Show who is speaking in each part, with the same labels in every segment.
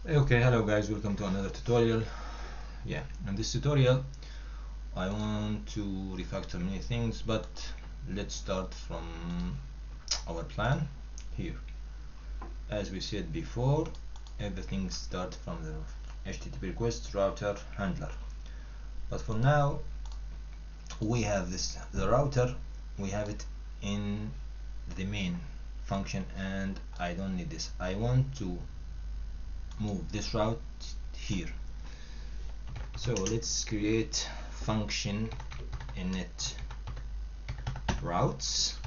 Speaker 1: Okay, hello guys, welcome to another tutorial. In this tutorial I want to refactor many things, but let's start from our plan here. As we said before, everything starts from the HTTP request router handler, but for now we have the router, we have it in the main function, and I don't need this. I want to move this route here. So let's create function init routes.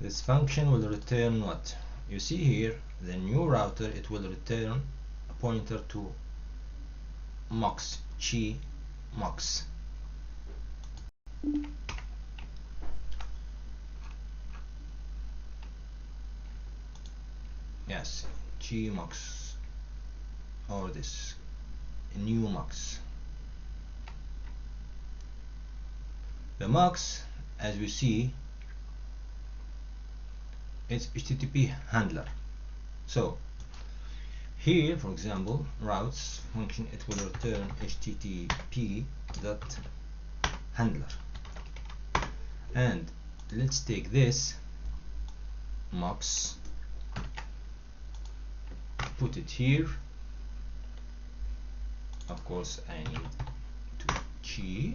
Speaker 1: This function will return what you see here. The new router, it will return a pointer to mux chi mux. Yes, chi mux, or this new mux. The mux, as we see, it's HTTP handler. So here, for example, routes function, it will return HTTP dot handler, and let's take this mux, put it here. Of course I need to chi,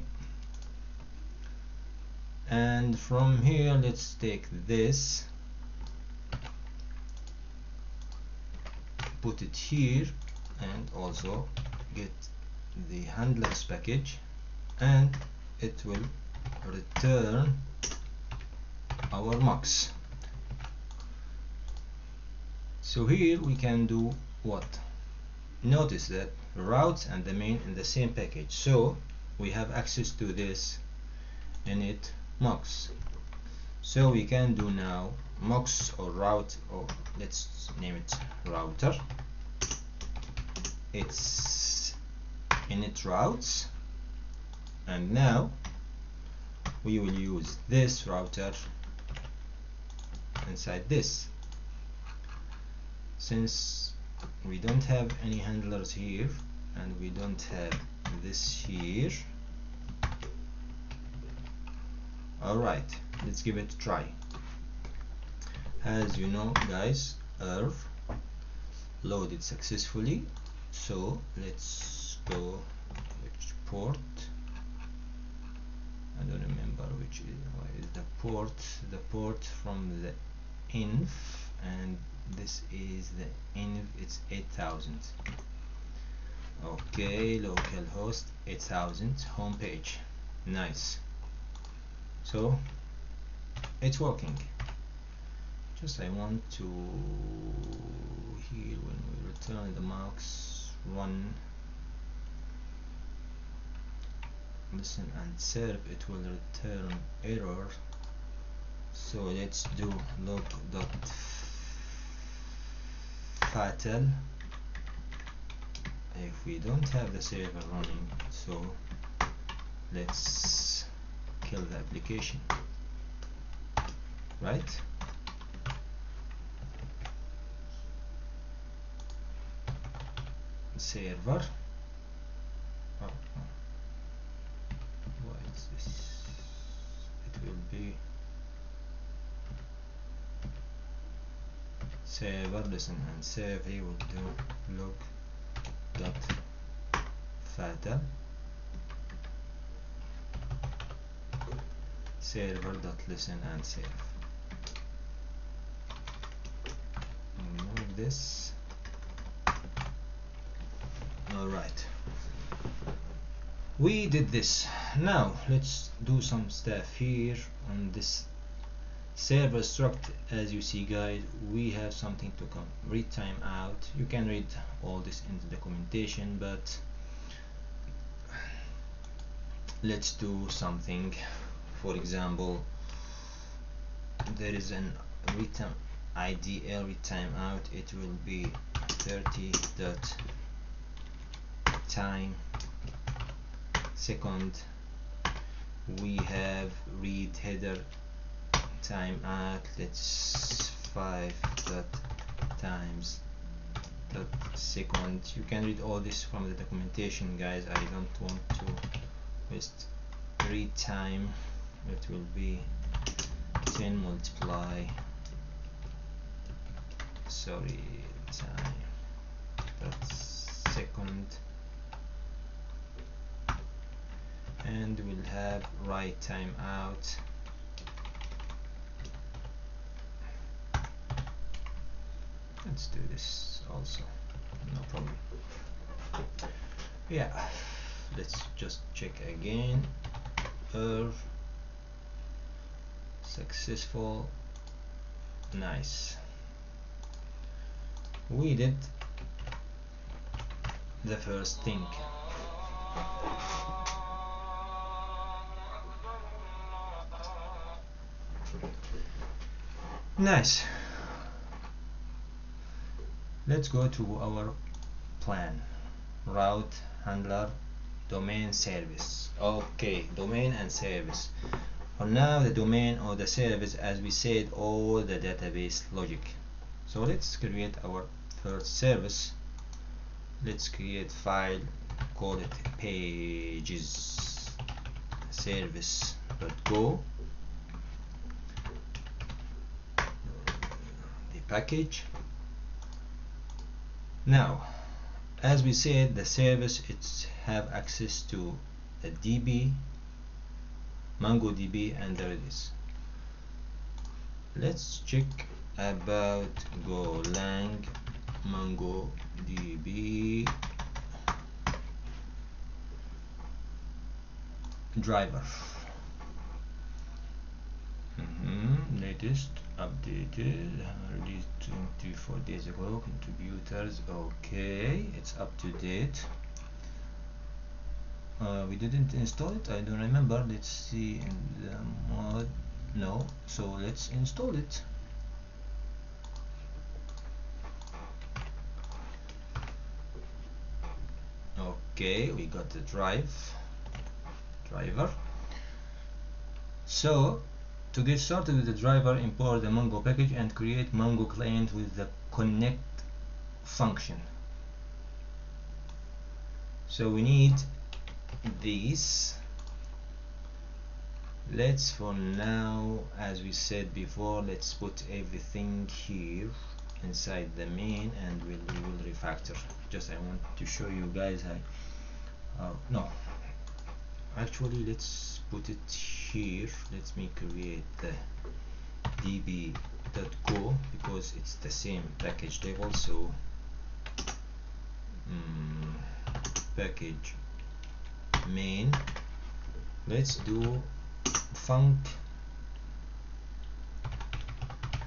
Speaker 1: and from here let's take this, put it here, and also get the handlers package, and it will return our mux. So here we can do what? Notice that routes and the main in the same package, so we have access to this init mux. So we can do now mux or route, or let's name it router. It's init routes, and now we will use this router inside this. Since we don't have any handlers here and we don't have this here, alright, let's give it a try. As you know guys, ERV loaded successfully, so let's go which port, I don't remember which is the port from the inf, and this is the inf, it's 8000. okay, localhost 8000 home page. Nice, so it's working. Just I want to here, when we return the mux, run listen and serve, it will return error. So let's do log.fatal if we don't have the server running. So let's kill the application, right? Server, why is this? It will be server listen and save. He will do log.fatal server.listen and save. Remove this. Alright, we did this. Now let's do some stuff here on this server struct. As you see guys, we have something to come, read timeout. You can read all this in the documentation, but let's do something. For example, there is an read time IDL read timeout. It will be 30 dot time second. We have read header timeout, let's 5 dot times second. You can read all this from the documentation, guys. I don't want to waste read time. It will be 10 multiply time second, and we'll have write time out. Let's do this also, no problem. Yeah, let's just check again. Successful. Nice. We did the first thing. Nice. Let's go to our plan. Route, handler, domain, service. Okay, domain and service. For now, the domain or the service, as we said, all the database logic. So let's create our first service. Let's create file, call it pages service.go. The package. Now, as we said, the service have access to a DB, Mongo DB, and there it is. Let's check about Golang Mongo DB driver. Latest updated, released 24 days ago. Contributors, okay, it's up to date. We didn't install it, I don't remember. Let's see in the mod. No, so let's install it. Okay, we got the driver. So to get started with the driver, import the Mongo package and create Mongo client with the connect function. So we need these. Let's, for now, as we said before, let's put everything here inside the main, and we will refactor. Just I want to show you guys how. No, actually, let's put it here. Let me create the db.go because it's the same package level. So package main. Let's do func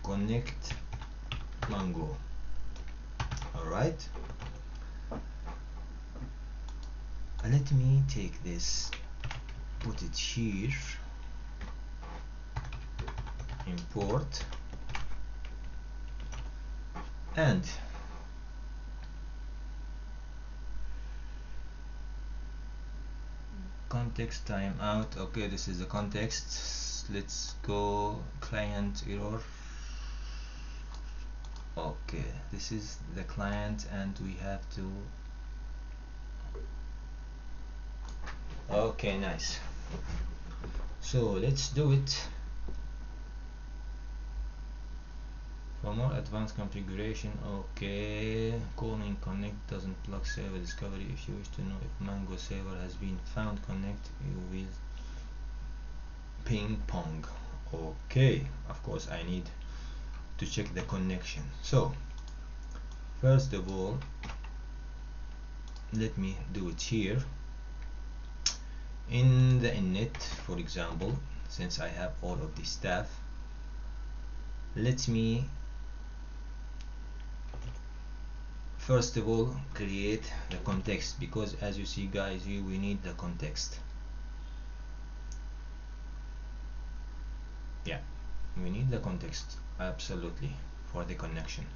Speaker 1: connect Mongo. Alright, let me take this, put it here, import, and context timeout. Okay, this is the context. Let's go client error. Okay, this is the client, and we have to. Okay, nice. So let's do it. For more advanced configuration, okay, calling connect doesn't block server discovery. If you wish to know if Mongo server has been found, connect, you will ping pong. Okay, of course I need to check the connection. So first of all, let me do it here in the init, for example. Since I have all of this stuff, let me first of all create the context, because as you see, guys, here we need the context. Yeah, we need the context absolutely for the connection.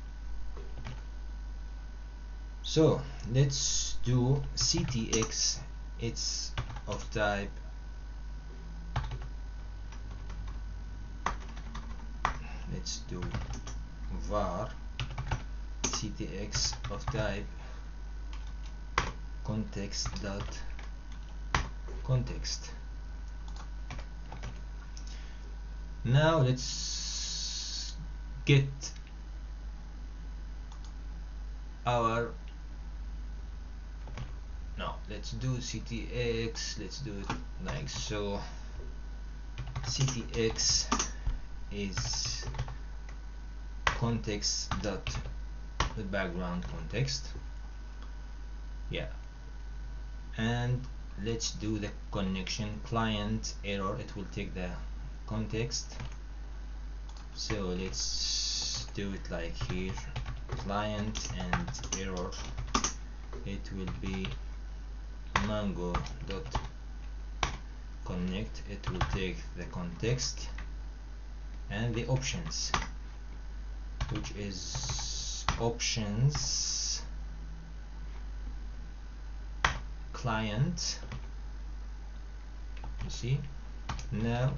Speaker 1: So let's do ctx. It's of type let's do var ctx of type context dot context. Now let's get our let's do ctx, let's do it like so. Ctx is context dot the background context, yeah, and let's do the connection client error. It will take the context, so let's do it like here, client and error. It will be Mongo dot connect. It will take the context and the options, which is options client. You see, now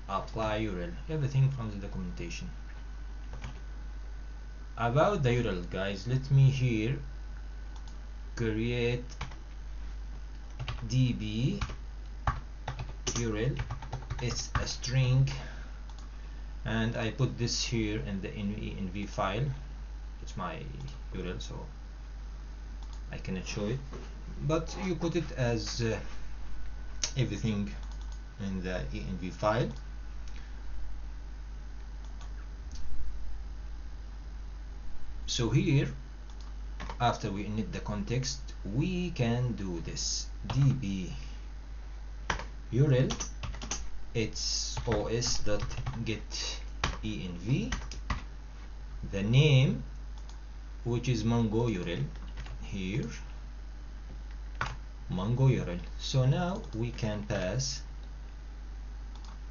Speaker 1: apply URL, everything from the documentation. About the URL, guys, let me here create DB URL. It's a string, and I put this here in the env file. It's my URL, so I cannot show it, but you put it as everything in the env file. So here, after we init the context, we can do this db URL. It's os.getEnv, the name, which is Mongo URL here, Mongo URL. So now we can pass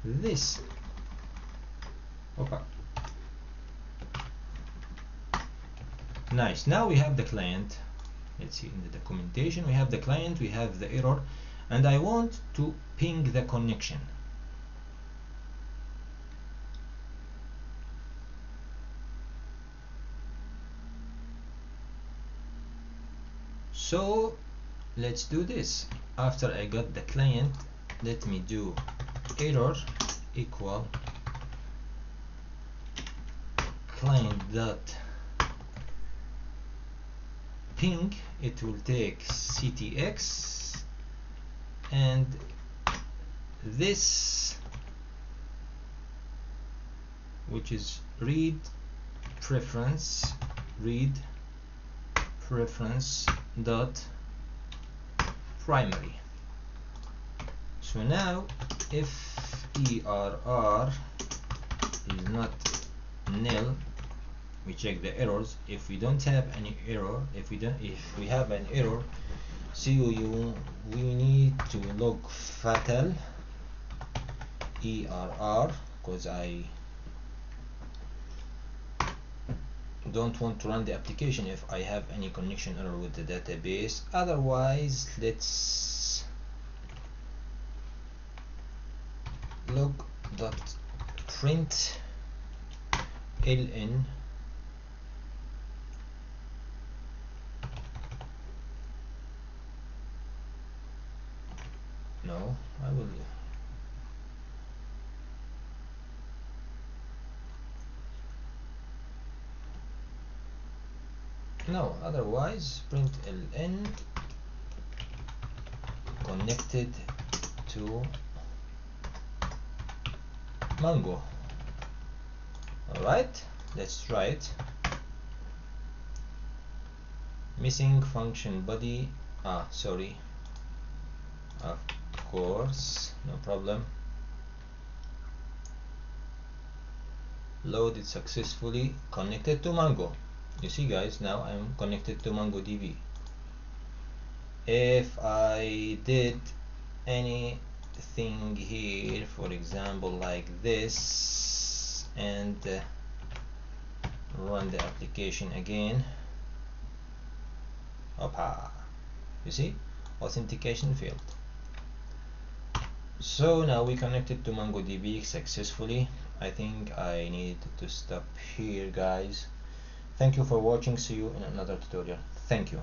Speaker 1: this. Okay. Nice. Now we have the client. Let's see in the documentation, we have the client, we have the error, and I want to ping the connection. So let's do this. After I got the client, let me do error equal client dot ping. It will take ctx and this, which is read preference dot primary. So now if err is not nil, we check the errors. If we don't have any error, if we have an error, we need to log fatal err, because I don't want to run the application if I have any connection error with the database. Otherwise, let's log dot print ln no, I will no, otherwise print ln connected to Mongo. Alright, let's try it. Missing function body, sorry, of course, no problem. Loaded successfully, connected to Mongo. You see guys, now I'm connected to Mongo DB. If I did anything here, for example like this, and run the application again, opa, you see, authentication failed. So now we connected to MongoDB successfully. I think I need to stop here, guys, Thank you for watching. See you in another tutorial. Thank you.